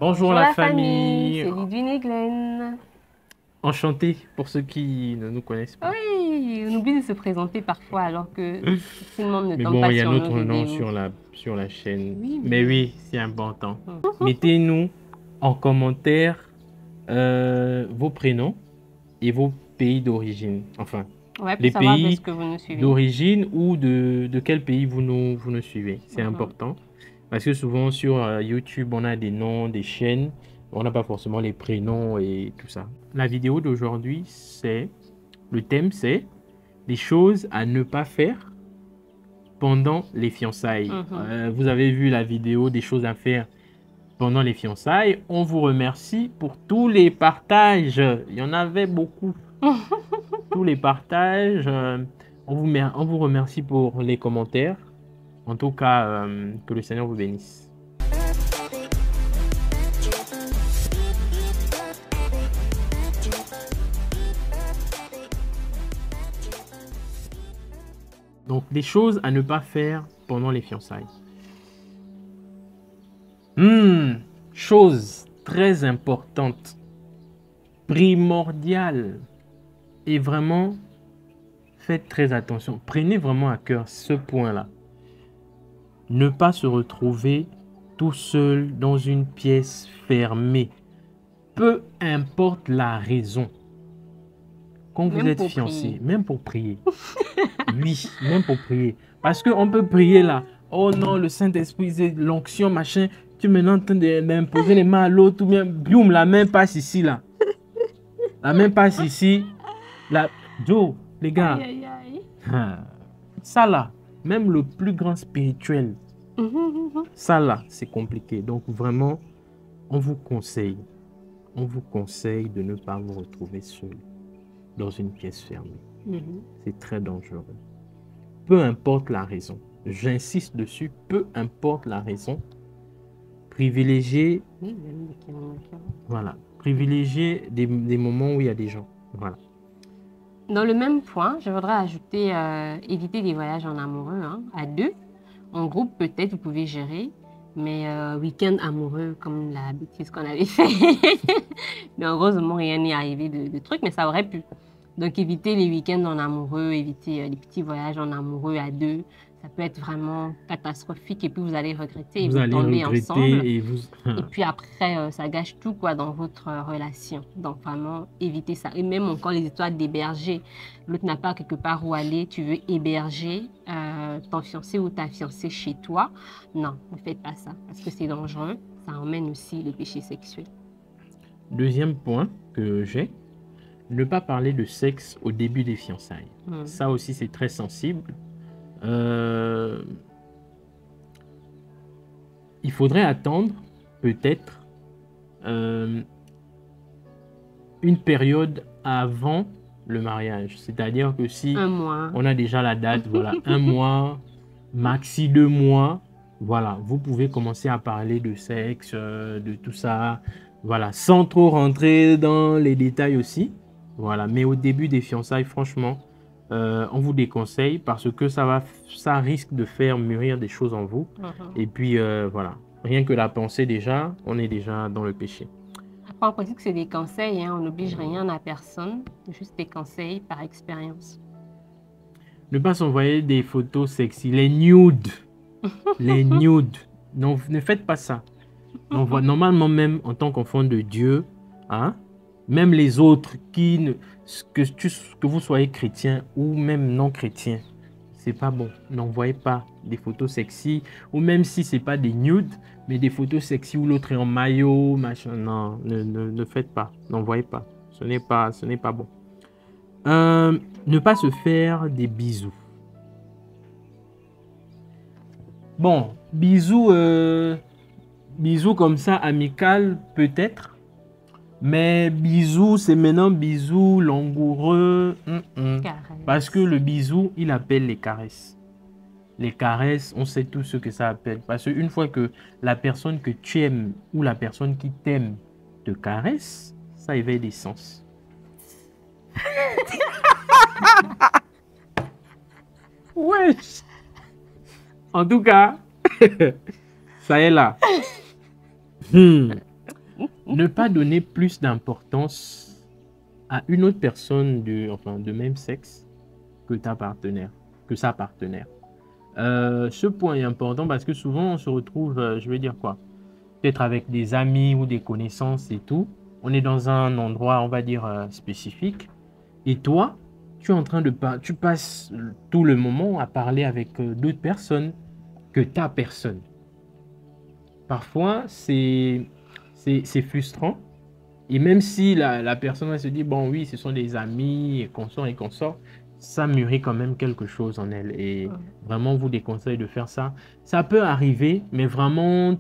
Bonjour la famille. C'est Lidwine et Glenn. Enchanté pour ceux qui ne nous connaissent pas. Oui, on oublie de se présenter parfois alors que tout le monde ne Mais tombe bon, pas il y a sur notre nos nom vidéos. sur la chaîne. Oui, Mais oui, c'est important. Mhm. Mettez-nous en commentaire vos prénoms et vos pays d'origine. Enfin, Ouais, pour les savoir pays est-ce que vous nous suivez. d'origine ou de quel pays vous nous suivez. C'est Mhm. important. Parce que souvent sur YouTube, on a des noms, des chaînes. On n'a pas forcément les prénoms et tout ça. La vidéo d'aujourd'hui, le thème, c'est les choses à ne pas faire pendant les fiançailles. Vous avez vu la vidéo des choses à faire pendant les fiançailles. On vous remercie pour tous les partages. Il y en avait beaucoup. Tous les partages. On vous remercie pour les commentaires. En tout cas, que le Seigneur vous bénisse. Donc, des choses à ne pas faire pendant les fiançailles. Chose très importante, primordiale. Et vraiment, faites très attention. Prenez vraiment à cœur ce point-là. Ne pas se retrouver tout seul dans une pièce fermée. Peu importe la raison. Quand vous êtes fiancé, même pour prier. Oui, même pour prier. Parce qu'on peut prier là. Oh non, le Saint-Esprit, c'est l'onction, machin. Tu es maintenant en train d'imposer les mains à l'autre. Ou bien, boum, la main passe ici là. La main passe ici. Joe, les gars. Aïe, aïe, aïe. Ça là, même le plus grand spirituel, ça là, c'est compliqué. Donc vraiment, on vous conseille de ne pas vous retrouver seul dans une pièce fermée. C'est très dangereux. Peu importe la raison, j'insiste dessus, peu importe la raison, privilégiez, voilà, privilégiez des moments où il y a des gens. Voilà. Dans le même point, je voudrais ajouter éviter des voyages en amoureux, hein, à deux. En groupe, peut-être, vous pouvez gérer, mais week-end amoureux, comme la bêtise qu'on avait fait. Mais heureusement, rien n'est arrivé de trucs, mais ça aurait pu. Donc, évitez les week-ends en amoureux, évitez les petits voyages en amoureux à deux. Ça peut être vraiment catastrophique et puis vous allez regretter et vous tombez ensemble. Et puis après, ça gâche tout quoi dans votre relation. Donc, vraiment, évitez ça. Et même encore les histoires d'héberger. L'autre n'a pas quelque part où aller, tu veux héberger ton fiancé ou ta fiancée chez toi. Non, ne faites pas ça parce que c'est dangereux. Ça emmène aussi le péché sexuel. Deuxième point que j'ai, ne pas parler de sexe au début des fiançailles. Ça aussi, c'est très sensible. Il faudrait attendre peut-être une période avant le mariage. C'est-à-dire que si on a déjà la date, voilà, 1 mois, maxi 2 mois, voilà, vous pouvez commencer à parler de sexe, de tout ça, voilà, sans trop rentrer dans les détails aussi. Voilà, mais au début des fiançailles, franchement, on vous déconseille parce que ça risque de faire mûrir des choses en vous. Et puis, voilà, rien que la pensée déjà, on est déjà dans le péché. Après, on précise que c'est des conseils, hein, on n'oblige rien à personne, juste des conseils par expérience. Ne pas s'envoyer des photos sexy, les nudes. Les nudes. Non, ne faites pas ça. Normalement, même en tant qu'enfant de Dieu, hein, même les autres que vous soyez chrétien ou même non chrétien, c'est pas bon. N'envoyez pas des photos sexy ou même si c'est pas des nudes, mais des photos sexy où l'autre est en maillot, machin. Non, ne faites pas. N'envoyez pas. Ce n'est pas bon. Ne pas se faire des bisous. Bon, bisous comme ça, amical peut-être. Mais bisous, c'est maintenant bisous langoureux. Parce que le bisou, il appelle les caresses. Les caresses, on sait tous ce que ça appelle. Parce qu'une fois que la personne que tu aimes ou la personne qui t'aime te caresse, ça éveille des sens. Ouais. En tout cas, ça est là. Ne pas donner plus d'importance à une autre personne de même sexe que ta partenaire, que sa partenaire. Ce point est important parce que souvent on se retrouve, je vais dire quoi, peut-être avec des amis ou des connaissances et tout. On est dans un endroit, on va dire, spécifique. Et toi, tu passes tout le moment à parler avec d'autres personnes que ta personne. Parfois, c'est frustrant. Et même si la personne elle se dit, bon oui, ce sont des amis et consorts, ça mûrit quand même quelque chose en elle. Et vraiment, vous déconseille de faire ça. Ça peut arriver, mais vraiment,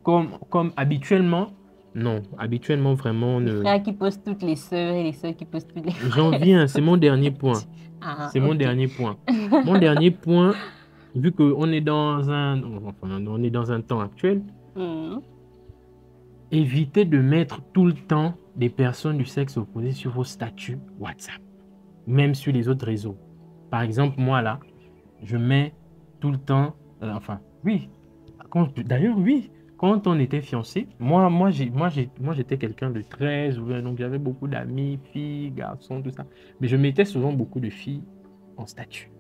comme habituellement, non. Habituellement, vraiment, Les frères qui posent toutes les sœurs et les sœurs qui posent toutes les j'en frères. viens, c'est mon dernier point. Ah, C'est mon ok. dernier point. Mon dernier point, vu qu'on est on est dans un temps actuel, Mhm. évitez de mettre tout le temps des personnes du sexe opposé sur vos statuts WhatsApp, même sur les autres réseaux. Par exemple, moi là, je mets tout le temps, oui, d'ailleurs, oui, quand on était fiancés, moi, j'étais quelqu'un de très ouvert, donc j'avais beaucoup d'amis, filles, garçons, tout ça. Mais je mettais souvent beaucoup de filles en statut.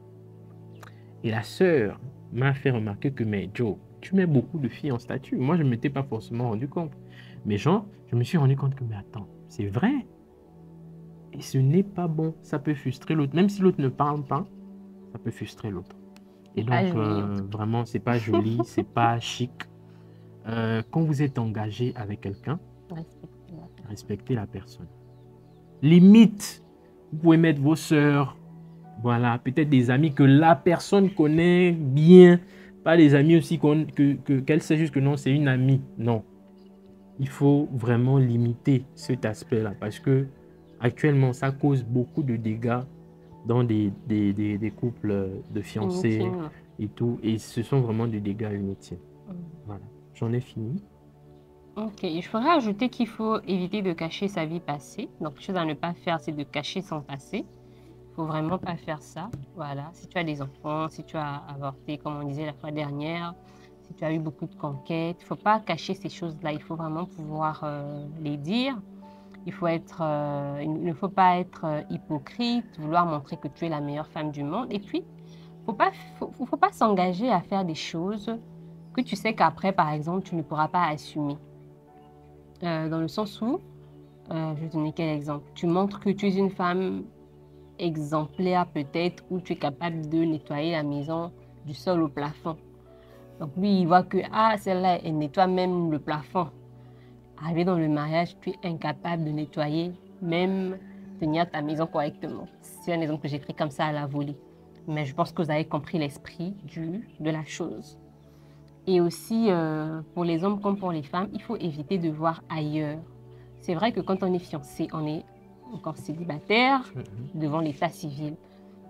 Et la sœur m'a fait remarquer que, mais Joe, tu mets beaucoup de filles en statut. Moi, je ne m'étais pas forcément rendu compte. Mais genre, je me suis rendu compte que, mais attends, c'est vrai. Et ce n'est pas bon. Ça peut frustrer l'autre. Même si l'autre ne parle pas, ça peut frustrer l'autre. Et C'est pas donc, joli, en tout vraiment, c'est pas joli, c'est pas chic. Quand vous êtes engagé avec quelqu'un, cas. Respectez la personne. respectez la personne. Limite, vous pouvez mettre vos sœurs, voilà, peut-être des amis que la personne connaît bien, pas des amis aussi qu'elle sait juste que non, c'est une amie. Non, il faut vraiment limiter cet aspect-là parce que actuellement, ça cause beaucoup de dégâts dans des couples de fiancés Inutile. et tout. Et ce sont vraiment des dégâts inutiles. Voilà, j'en ai fini. Ok, je ferais ajouter qu'il faut éviter de cacher sa vie passée. Donc, chose à ne pas faire, c'est de cacher son passé. Il faut vraiment pas faire ça. Voilà, si tu as des enfants, si tu as avorté, comme on disait la fois dernière, si tu as eu beaucoup de conquêtes, il faut pas cacher ces choses-là. Il faut vraiment pouvoir les dire. Il ne faut pas être hypocrite, vouloir montrer que tu es la meilleure femme du monde. Et puis, faut pas s'engager à faire des choses que tu sais qu'après, par exemple, tu ne pourras pas assumer. Dans le sens où, je vais te donner quel exemple? Tu montres que tu es une femme exemplaire peut-être, où tu es capable de nettoyer la maison du sol au plafond. Donc lui, il voit que, ah, celle-là, elle nettoie même le plafond. Arrivé dans le mariage, tu es incapable de nettoyer, même tenir ta maison correctement. C'est un exemple que j'ai pris comme ça à la volée. Mais je pense que vous avez compris l'esprit de la chose. Et aussi, pour les hommes comme pour les femmes, il faut éviter de voir ailleurs. C'est vrai que quand on est fiancé, on est encore célibataire devant l'état civil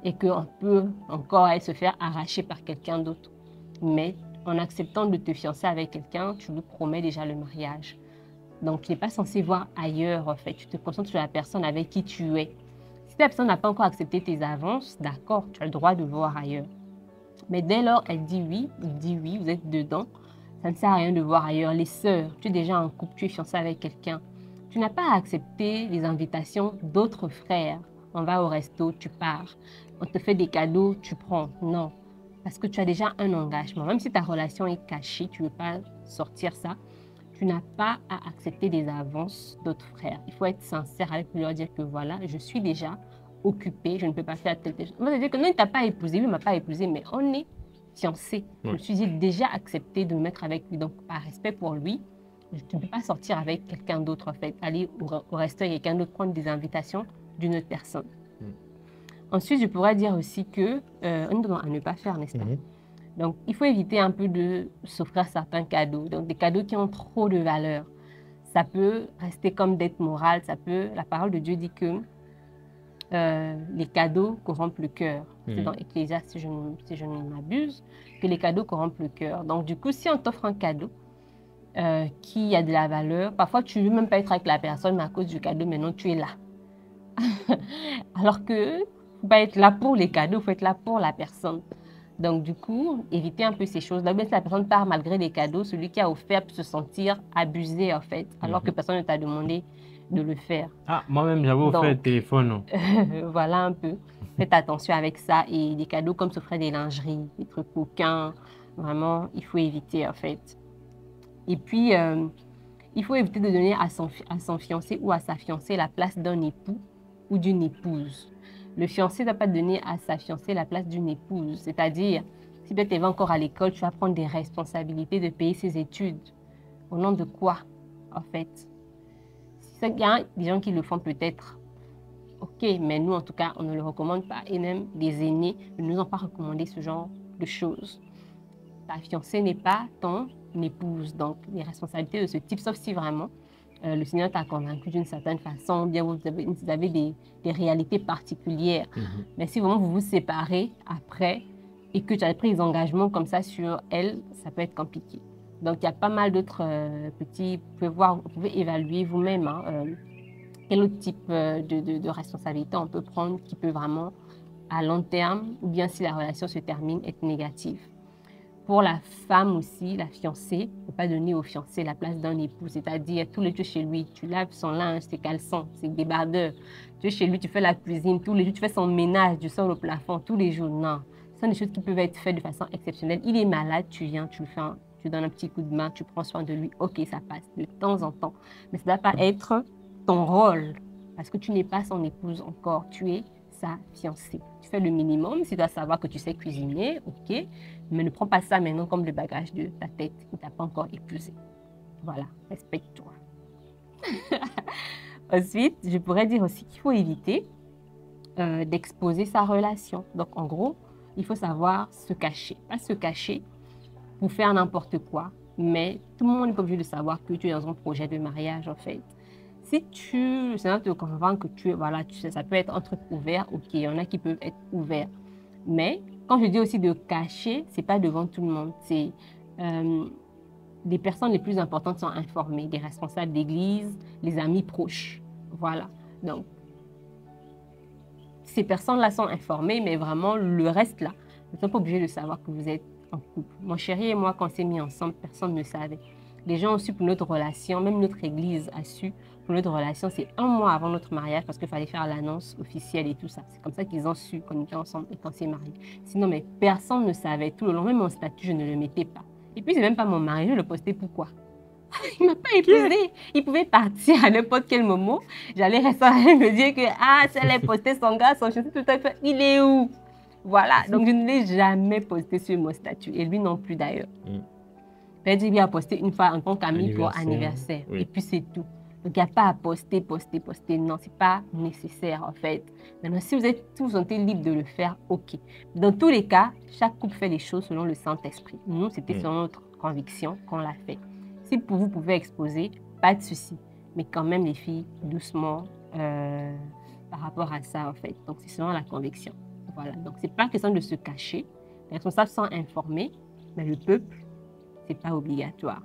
et qu'on peut encore se faire arracher par quelqu'un d'autre. Mais en acceptant de te fiancer avec quelqu'un, tu lui promets déjà le mariage. Donc, tu n'es pas censé voir ailleurs, en fait. Tu te concentres sur la personne avec qui tu es. Si la personne n'a pas encore accepté tes avances, d'accord, tu as le droit de voir ailleurs. Mais dès lors, elle dit oui, il dit oui, vous êtes dedans, ça ne sert à rien de voir ailleurs. Les sœurs, tu es déjà en couple, tu es fiancé avec quelqu'un. Tu n'as pas à accepter les invitations d'autres frères. On va au resto, tu pars. On te fait des cadeaux, tu prends. Non, parce que tu as déjà un engagement. Même si ta relation est cachée, tu ne veux pas sortir ça, tu n'as pas à accepter des avances d'autres frères. Il faut être sincère avec lui, leur dire que voilà, je suis déjà occupée, je ne peux pas faire telle chose. On va dire que non, il ne t'a pas épousé, lui ne m'a pas épousé, mais on est fiancés. Je me suis déjà accepté de me mettre avec lui. Donc, par respect pour lui, tu ne peux pas sortir avec quelqu'un d'autre, en fait. Aller au resto avec quelqu'un d'autre, prendre des invitations d'une autre personne. Ensuite, je pourrais dire aussi que, on est à ne pas faire, n'est-ce pas? Donc, il faut éviter un peu de s'offrir certains cadeaux. Donc, des cadeaux qui ont trop de valeur. Ça peut rester comme dette morale. La parole de Dieu dit que les cadeaux corrompent le cœur. C'est dans Ecclésiaste, si je ne m'abuse, que les cadeaux corrompent le cœur. Donc, du coup, si on t'offre un cadeau qui a de la valeur, parfois, tu ne veux même pas être avec la personne, mais à cause du cadeau, maintenant, tu es là. Alors que, il ne faut pas être là pour les cadeaux, il faut être là pour la personne. Donc, du coup, éviter un peu ces choses-là. Même si la personne part malgré les cadeaux, celui qui a offert peut se sentir abusé, en fait, alors que personne ne t'a demandé de le faire. Ah, moi-même, j'avais offert le Donc, téléphone. Non? voilà un peu. Faites attention avec ça. Et des cadeaux comme s'offrir des lingeries, des trucs coquins, vraiment, il faut éviter, en fait. Et puis, il faut éviter de donner à son fiancé ou à sa fiancée la place d'un époux ou d'une épouse. Le fiancé ne doit pas donner à sa fiancée la place d'une épouse. C'est-à-dire, si peut-être elle va encore à l'école, tu vas prendre des responsabilités de payer ses études. Au nom de quoi, en fait? Il y a des gens qui le font peut-être. Ok, mais nous, en tout cas, on ne le recommande pas. Et même les aînés ne nous ont pas recommandé ce genre de choses. Ta fiancée n'est pas ton épouse. Donc, les responsabilités de ce type, sauf si vraiment le Seigneur t'a convaincu d'une certaine façon, bien vous avez des réalités particulières. Mais si vraiment vous vous séparez après et que tu as pris des engagements comme ça sur elle, ça peut être compliqué. Donc, il y a pas mal d'autres petits... vous pouvez évaluer vous-même quel autre type de responsabilité on peut prendre qui peut vraiment, à long terme, ou bien si la relation se termine, être négative. Pour la femme aussi, la fiancée, ne peut pas donner au fiancé la place d'un époux. C'est-à-dire, tous les jours chez lui, tu laves son linge, ses caleçons, ses débardeurs. Tu es chez lui, tu fais la cuisine. Tous les jours, tu fais son ménage du sol au plafond. Tous les jours, non. Ce sont des choses qui peuvent être faites de façon exceptionnelle. Il est malade, tu viens, tu le fais, tu donnes un petit coup de main, tu prends soin de lui. Ok, ça passe de temps en temps. Mais ça ne doit pas être ton rôle. Parce que tu n'es pas son épouse encore. Tu es sa fiancée. Tu fais le minimum. Si tu dois savoir que tu sais cuisiner, ok. Mais ne prends pas ça maintenant comme le bagage de ta tête. Il ne t'a pas encore épousé. Voilà, respecte-toi. Ensuite, je pourrais dire aussi qu'il faut éviter d'exposer sa relation. Donc, en gros, il faut savoir se cacher. Pas se cacher pour faire n'importe quoi, mais tout le monde n'est pas obligé de savoir que tu es dans un projet de mariage, en fait. Si le Seigneur te convainc que ça peut être un truc ouvert, ok, il y en a qui peuvent être ouverts. Mais quand je dis aussi de cacher, c'est pas devant tout le monde. C'est les personnes les plus importantes sont informées, les responsables d'église, les amis proches. Voilà. Donc, ces personnes-là sont informées, mais vraiment, le reste là, ils ne sont pas obligés de savoir que vous êtes en couple. Mon chéri et moi, quand on s'est mis ensemble, personne ne savait. Les gens ont su pour notre relation, même notre église a su pour notre relation. C'est 1 mois avant notre mariage parce qu'il fallait faire l'annonce officielle et tout ça. C'est comme ça qu'ils ont su qu'on était ensemble et qu'on s'est mariés. Sinon, mais personne ne savait. Tout le long, même mon statut, je ne le mettais pas. Et puis, c'est même pas mon mari, je le postais pourquoi? Il ne m'a pas épousé. Il pouvait partir à n'importe quel moment. J'allais rester et me dire que, si elle a posté son gars, son chaussure, tout à fait, il est où? Voilà. Donc, je ne l'ai jamais posté sur mon statut. Et lui non plus, d'ailleurs. Peut-être qu'il a posté une fois en tant qu'ami pour anniversaire. Oui. Et puis, c'est tout. Donc, il n'y a pas à poster. Non, ce n'est pas nécessaire, en fait. Maintenant, si vous êtes tous libres de le faire, ok. Dans tous les cas, chaque couple fait les choses selon le Saint-Esprit. Nous, c'était selon notre conviction qu'on l'a fait. Si vous pouvez exposer, pas de souci. Mais quand même, les filles, doucement par rapport à ça, en fait. Donc, c'est selon la conviction. Voilà. Donc, ce n'est pas question de se cacher. Les responsables sont informés, mais le peuple, ce n'est pas obligatoire.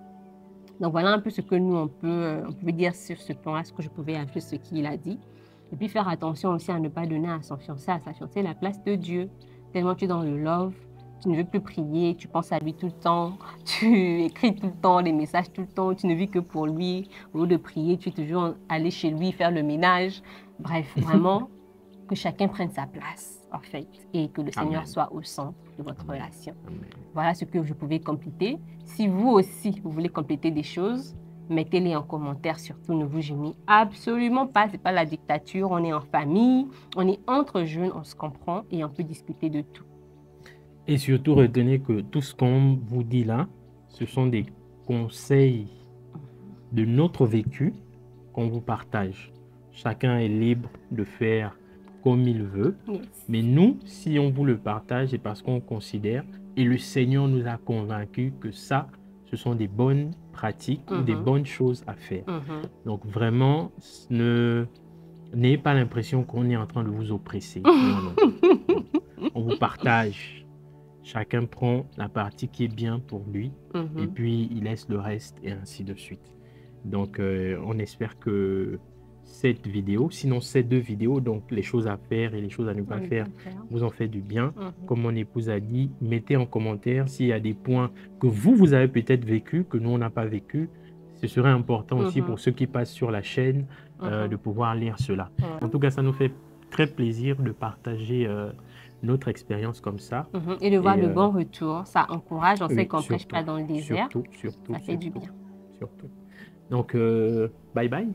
Donc, voilà un peu ce que nous, on peut dire sur ce plan-là, ce que je pouvais ajouter, ce qu'il a dit. Et puis, faire attention aussi à ne pas donner à son fiancé, à sa fiancée, la place de Dieu. Tellement tu es dans le love, tu ne veux plus prier, tu penses à lui tout le temps, tu écris tout le temps, les messages tout le temps, tu ne vis que pour lui. Au lieu de prier, tu es toujours allé chez lui faire le ménage. Bref, vraiment, que chacun prenne sa place, en fait, et que le Seigneur soit au centre de votre relation. Amen. Voilà ce que je pouvais compléter. Si vous aussi, vous voulez compléter des choses, mettez-les en commentaire, surtout ne vous gênez absolument pas, ce n'est pas la dictature, on est en famille, on est entre jeunes, on se comprend et on peut discuter de tout. Et surtout, retenez que tout ce qu'on vous dit là, ce sont des conseils de notre vécu qu'on vous partage. Chacun est libre de faire comme il veut. Yes. Mais nous, si on vous le partage, c'est parce qu'on considère, et le Seigneur nous a convaincus que ça, ce sont des bonnes pratiques ou des bonnes choses à faire. Donc vraiment, n'ayez pas l'impression qu'on est en train de vous oppresser. Non. On vous partage. Chacun prend la partie qui est bien pour lui et puis il laisse le reste et ainsi de suite. Donc, on espère que cette vidéo, sinon ces 2 vidéos, donc les choses à faire et les choses à ne pas faire, vous en fait du bien. Comme mon épouse a dit, mettez en commentaire s'il y a des points que vous avez peut-être vécu, que nous, on n'a pas vécu. Ce serait important aussi pour ceux qui passent sur la chaîne de pouvoir lire cela. En tout cas, ça nous fait très plaisir de partager notre expérience comme ça. Et de voir de bons retours, ça encourage, on sait qu'on ne prêche pas dans le désert, surtout, ça fait du bien. Surtout. Donc, bye bye.